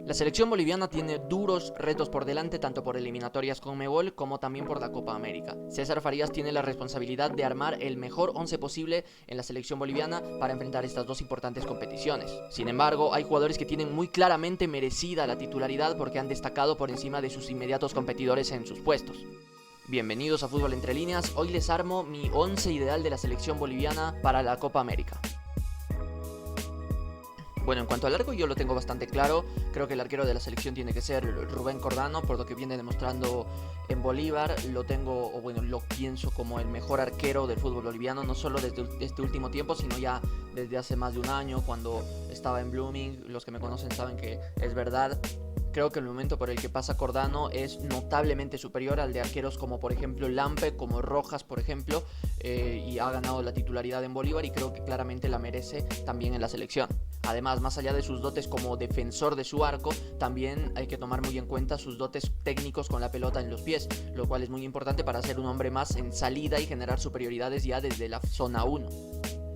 La selección boliviana tiene duros retos por delante tanto por eliminatorias Conmebol como también por la Copa América. César Farías tiene la responsabilidad de armar el mejor 11 posible en la selección boliviana para enfrentar estas dos importantes competiciones. Sin embargo, hay jugadores que tienen muy claramente merecida la titularidad porque han destacado por encima de sus inmediatos competidores en sus puestos. Bienvenidos a Fútbol Entre Líneas, hoy les armo mi 11 ideal de la selección boliviana para la Copa América. Bueno, en cuanto al arco yo lo tengo bastante claro. Creo que el arquero de la selección tiene que ser Rubén Cordano, por lo que viene demostrando en Bolívar. Lo pienso como el mejor arquero del fútbol boliviano, no solo desde este último tiempo, sino ya desde hace más de un año, cuando estaba en Blooming. Los que me conocen saben que es verdad. Creo que el momento por el que pasa Cordano es notablemente superior al de arqueros como por ejemplo Lampe, como Rojas por ejemplo, y ha ganado la titularidad en Bolívar y creo que claramente la merece también en la selección. Además, más allá de sus dotes como defensor de su arco, también hay que tomar muy en cuenta sus dotes técnicos con la pelota en los pies, lo cual es muy importante para ser un hombre más en salida y generar superioridades ya desde la zona 1.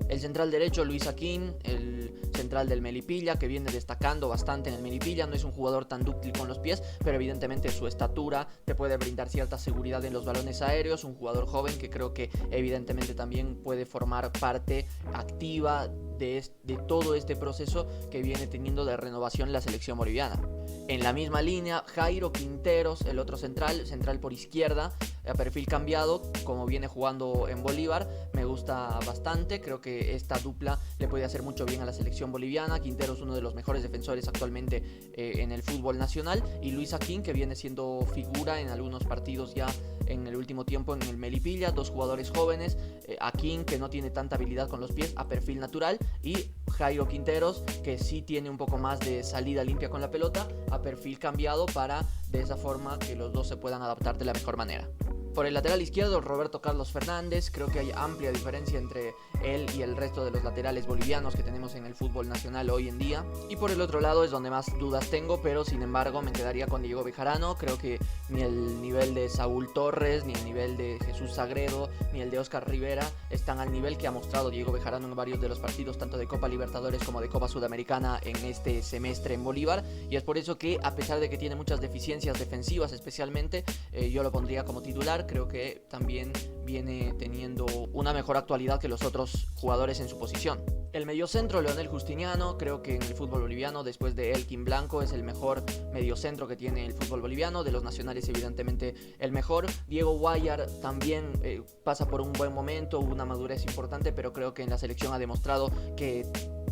El central derecho, Luis Aquín, el central del Melipilla, que viene destacando bastante en el Melipilla. No es un jugador tan dúctil con los pies, pero evidentemente su estatura te puede brindar cierta seguridad en los balones aéreos. Un jugador joven que creo que evidentemente también puede formar parte activa de todo este proceso que viene teniendo de renovación la selección boliviana. En la misma línea, Jairo Quinteros, el otro central por izquierda, a perfil cambiado, como viene jugando en Bolívar, me gusta bastante. Creo que esta dupla le puede hacer mucho bien a la selección boliviana. Quinteros, uno de los mejores defensores actualmente en el fútbol nacional, y Luis Aquín, que viene siendo figura en algunos partidos ya en el último tiempo en el Melipilla. Dos jugadores jóvenes, Aquín, que no tiene tanta habilidad con los pies a perfil natural, y Jairo Quinteros, que sí tiene un poco más de salida limpia con la pelota a perfil cambiado, para de esa forma que los dos se puedan adaptar de la mejor manera. Por el lateral izquierdo, Roberto Carlos Fernández. Creo que hay amplia diferencia entre él y el resto de los laterales bolivianos que tenemos en el fútbol nacional hoy en día. Y por el otro lado es donde más dudas tengo, pero sin embargo me quedaría con Diego Bejarano. Creo que ni el nivel de Saúl Torres, ni el nivel de Jesús Sagredo, ni el de Oscar Rivera están al nivel que ha mostrado Diego Bejarano en varios de los partidos, tanto de Copa Libertadores como de Copa Sudamericana en este semestre en Bolívar. Y es por eso que, a pesar de que tiene muchas deficiencias defensivas especialmente, yo lo pondría como titular. Creo que también viene teniendo una mejor actualidad que los otros jugadores en su posición. El mediocentro, Leonel Justiniano. Creo que en el fútbol boliviano, después de Elkin Blanco, es el mejor mediocentro que tiene el fútbol boliviano. De los nacionales, evidentemente, el mejor. Diego Guayar también pasa por un buen momento, una madurez importante, pero creo que en la selección ha demostrado que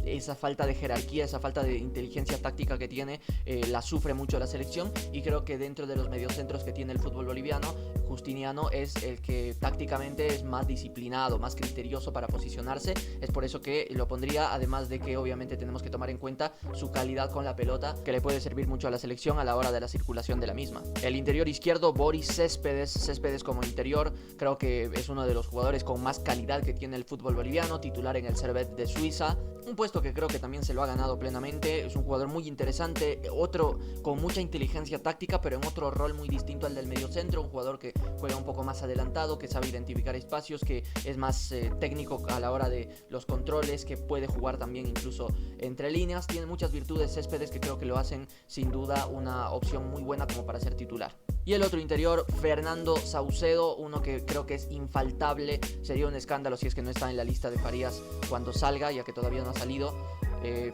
esa falta de jerarquía, esa falta de inteligencia táctica que tiene, la sufre mucho la selección. Y creo que dentro de los mediocentros que tiene el fútbol boliviano, Justiniano es el que tácticamente es más disciplinado, más criterioso para posicionarse. Es por eso que lo pondría, además de que obviamente tenemos que tomar en cuenta su calidad con la pelota, que le puede servir mucho a la selección a la hora de la circulación de la misma. El interior izquierdo, Boris Céspedes como interior. Creo que es uno de los jugadores con más calidad que tiene el fútbol boliviano, titular en el Servette de Suiza, un puesto que creo que también se lo ha ganado plenamente. Es un jugador muy interesante, otro con mucha inteligencia táctica, pero en otro rol muy distinto al del mediocentro. Un jugador que juega un poco más adelantado, que sabe identificar espacios, que es más técnico a la hora de los controles, que puede jugar también incluso entre líneas. Tiene muchas virtudes Céspedes que creo que lo hacen sin duda una opción muy buena como para ser titular. Y el otro interior, Fernando Saucedo, uno que creo que es infaltable. Sería un escándalo si es que no está en la lista de Farías cuando salga, ya que todavía no ha salido.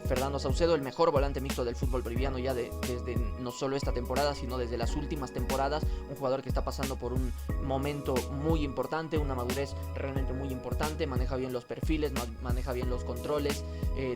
Fernando Saucedo, el mejor volante mixto del fútbol boliviano ya desde no solo esta temporada, sino desde las últimas temporadas. Un jugador que está pasando por un momento muy importante, una madurez realmente muy importante. Maneja bien los perfiles, maneja bien los controles,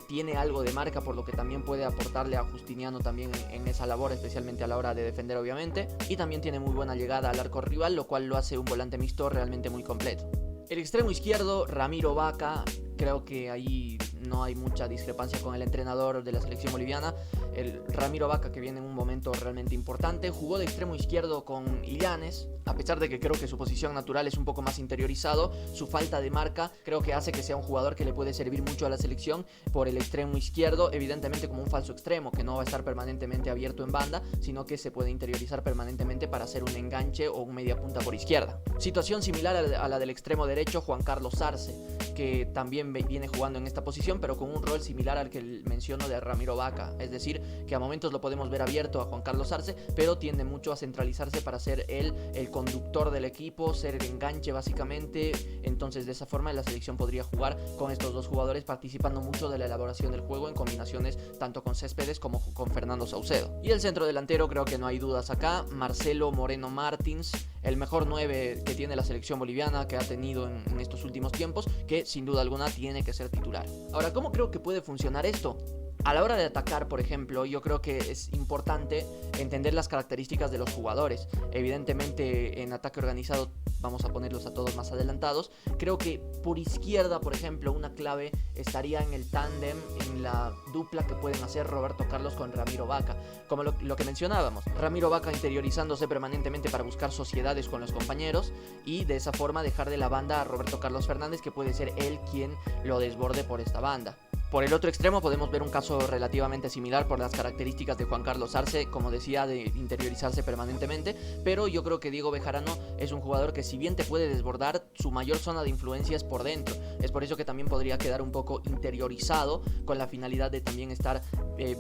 tiene algo de marca, por lo que también puede aportarle a Justiniano también en esa labor, especialmente a la hora de defender obviamente. Y también tiene muy buena llegada al arco rival, lo cual lo hace un volante mixto realmente muy completo. El extremo izquierdo, Ramiro Vaca. Creo que ahí no hay mucha discrepancia con el entrenador de la selección boliviana. El Ramiro Vaca, que viene en un momento realmente importante, jugó de extremo izquierdo con Illanes. A pesar de que creo que su posición natural es un poco más interiorizado, su falta de marca creo que hace que sea un jugador que le puede servir mucho a la selección por el extremo izquierdo, evidentemente como un falso extremo, que no va a estar permanentemente abierto en banda, sino que se puede interiorizar permanentemente para hacer un enganche o un media punta por izquierda. Situación similar a la del extremo derecho, Juan Carlos Arce, que también viene jugando en esta posición, selección, pero con un rol similar al que menciono de Ramiro Vaca. Es decir, que a momentos lo podemos ver abierto a Juan Carlos Arce, pero tiende mucho a centralizarse para ser él el conductor del equipo, ser el enganche básicamente. Entonces de esa forma la selección podría jugar con estos dos jugadores, participando mucho de la elaboración del juego en combinaciones tanto con Céspedes como con Fernando Saucedo. Y el centro delantero, creo que no hay dudas acá, Marcelo Moreno Martins, el mejor 9 que tiene la selección boliviana, que ha tenido en estos últimos tiempos, que sin duda alguna tiene que ser titular. Ahora, ¿cómo creo que puede funcionar esto? A la hora de atacar, por ejemplo, yo creo que es importante entender las características de los jugadores. Evidentemente, en ataque organizado vamos a ponerlos a todos más adelantados. Creo que por izquierda, por ejemplo, una clave estaría en el tándem, en la dupla que pueden hacer Roberto Carlos con Ramiro Vaca. Como lo que mencionábamos, Ramiro Vaca interiorizándose permanentemente para buscar sociedades con los compañeros y de esa forma dejar de la banda a Roberto Carlos Fernández, que puede ser él quien lo desborde por esta banda. Por el otro extremo podemos ver un caso relativamente similar por las características de Juan Carlos Arce, como decía, de interiorizarse permanentemente, pero yo creo que Diego Bejarano es un jugador que, si bien te puede desbordar, su mayor zona de influencia es por dentro. Es por eso que también podría quedar un poco interiorizado, con la finalidad de también estar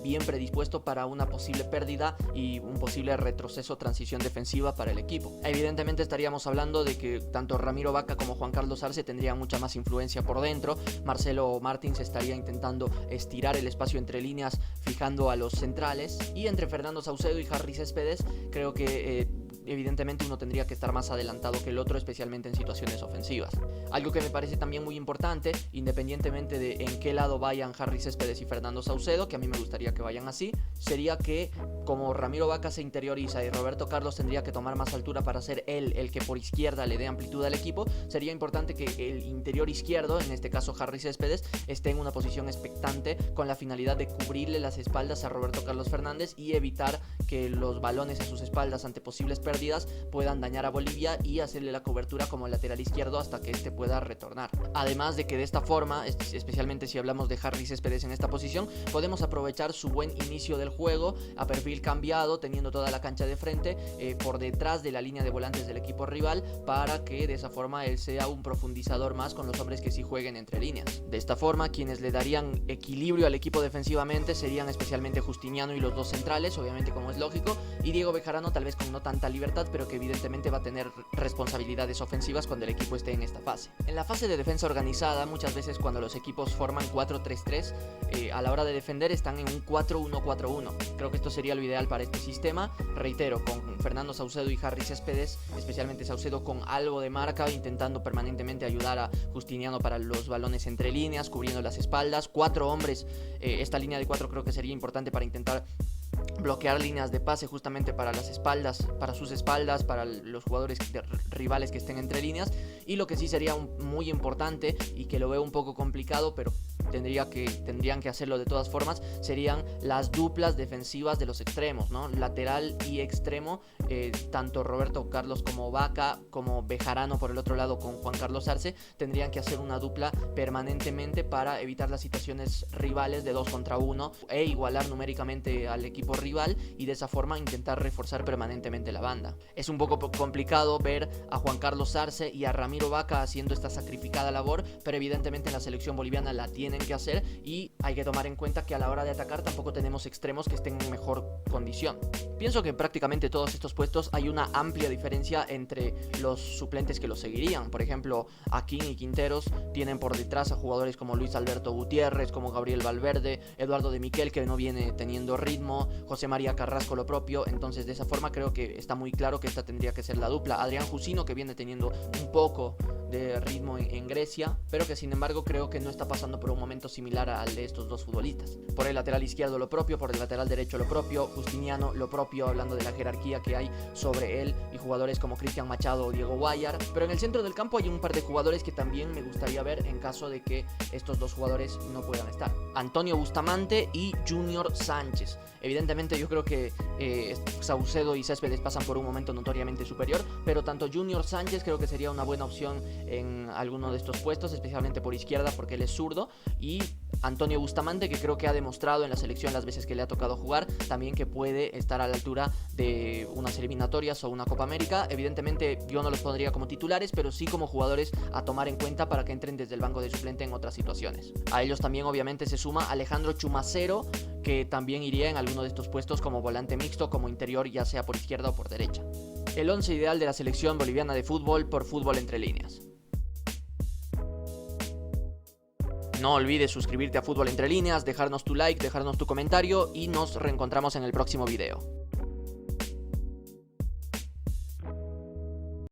bien predispuesto para una posible pérdida y un posible retroceso, transición defensiva para el equipo. Evidentemente estaríamos hablando de que tanto Ramiro Vaca como Juan Carlos Arce tendrían mucha más influencia por dentro. Marcelo Martins estaría intentando estirar el espacio entre líneas, fijando a los centrales, y entre Fernando Saucedo y Harry Céspedes creo que evidentemente uno tendría que estar más adelantado que el otro, especialmente en situaciones ofensivas. Algo que me parece también muy importante, independientemente de en qué lado vayan Harry Céspedes y Fernando Saucedo, que a mí me gustaría que vayan así, sería que como Ramiro Vaca se interioriza y Roberto Carlos tendría que tomar más altura para ser él el que por izquierda le dé amplitud al equipo, sería importante que el interior izquierdo, en este caso Harry Céspedes, esté en una posición expectante con la finalidad de cubrirle las espaldas a Roberto Carlos Fernández y evitar que los balones a sus espaldas ante posibles pérdidas puedan dañar a Bolivia y hacerle la cobertura como lateral izquierdo hasta que este pueda retornar. Además de que de esta forma, especialmente si hablamos de Harry Céspedes en esta posición, podemos aprovechar su buen inicio del juego a perfil cambiado, teniendo toda la cancha de frente por detrás de la línea de volantes del equipo rival, para que de esa forma él sea un profundizador más con los hombres que sí jueguen entre líneas. De esta forma, quienes le darían equilibrio al equipo defensivamente serían especialmente Justiniano y los dos centrales, obviamente, como es lógico, y Diego Bejarano tal vez con no tanta libertad, pero que evidentemente va a tener responsabilidades ofensivas cuando el equipo esté en esta fase. En la fase de defensa organizada, muchas veces cuando los equipos forman 4-3-3, a la hora de defender están en un 4-1-4-1. Creo que esto sería lo ideal para este sistema. Reitero, con Fernando Saucedo y Harry Céspedes, especialmente Saucedo con algo de marca, intentando permanentemente ayudar a Justiniano para los balones entre líneas, cubriendo las espaldas. 4 hombres, esta línea de 4 creo que sería importante para intentar bloquear líneas de pase justamente para las espaldas, para sus espaldas, para los jugadores rivales que estén entre líneas. Y lo que sí sería muy importante y que lo veo un poco complicado, pero tendrían que hacerlo de todas formas, serían las duplas defensivas de los extremos, ¿no? Lateral y extremo, tanto Roberto Carlos como Vaca, como Bejarano por el otro lado con Juan Carlos Arce, tendrían que hacer una dupla permanentemente para evitar las situaciones rivales de 2 contra 1 e igualar numéricamente al equipo rival, y de esa forma intentar reforzar permanentemente la banda. Es un poco complicado ver a Juan Carlos Arce y a Ramiro Vaca haciendo esta sacrificada labor, pero evidentemente en la selección boliviana la tienen que hacer, y hay que tomar en cuenta que a la hora de atacar tampoco tenemos extremos que estén en mejor condición. Pienso que en prácticamente todos estos puestos hay una amplia diferencia entre los suplentes que los seguirían. Por ejemplo, Aquín y Quinteros tienen por detrás a jugadores como Luis Alberto Gutiérrez, como Gabriel Valverde, Eduardo de Miquel, que no viene teniendo ritmo, José María Carrasco lo propio. Entonces de esa forma creo que está muy claro que esta tendría que ser la dupla. Adrián Jusino, que viene teniendo un poco de ritmo en Grecia, pero que sin embargo creo que no está pasando por un momento similar al de estos dos futbolistas. Por el lateral izquierdo lo propio, por el lateral derecho lo propio, Justiniano lo propio, hablando de la jerarquía que hay sobre él y jugadores como Cristian Machado o Diego Guayar. Pero en el centro del campo hay un par de jugadores que también me gustaría ver en caso de que estos dos jugadores no puedan estar: Antonio Bustamante y Junior Sánchez. Evidentemente yo creo que Saucedo y Céspedes pasan por un momento notoriamente superior, pero tanto Junior Sánchez creo que sería una buena opción en alguno de estos puestos, especialmente por izquierda porque él es zurdo, y Antonio Bustamante, que creo que ha demostrado en la selección las veces que le ha tocado jugar, también que puede estar a la altura de unas eliminatorias o una Copa América. Evidentemente yo no los pondría como titulares, pero sí como jugadores a tomar en cuenta para que entren desde el banco de suplente en otras situaciones. A ellos también obviamente se suma Alejandro Chumacero, que también iría en alguno de estos puestos como volante mixto, como interior, ya sea por izquierda o por derecha. El 11 ideal de la selección boliviana de fútbol por Fútbol Entre Líneas. No olvides suscribirte a Fútbol Entre Líneas, dejarnos tu like, dejarnos tu comentario y nos reencontramos en el próximo video.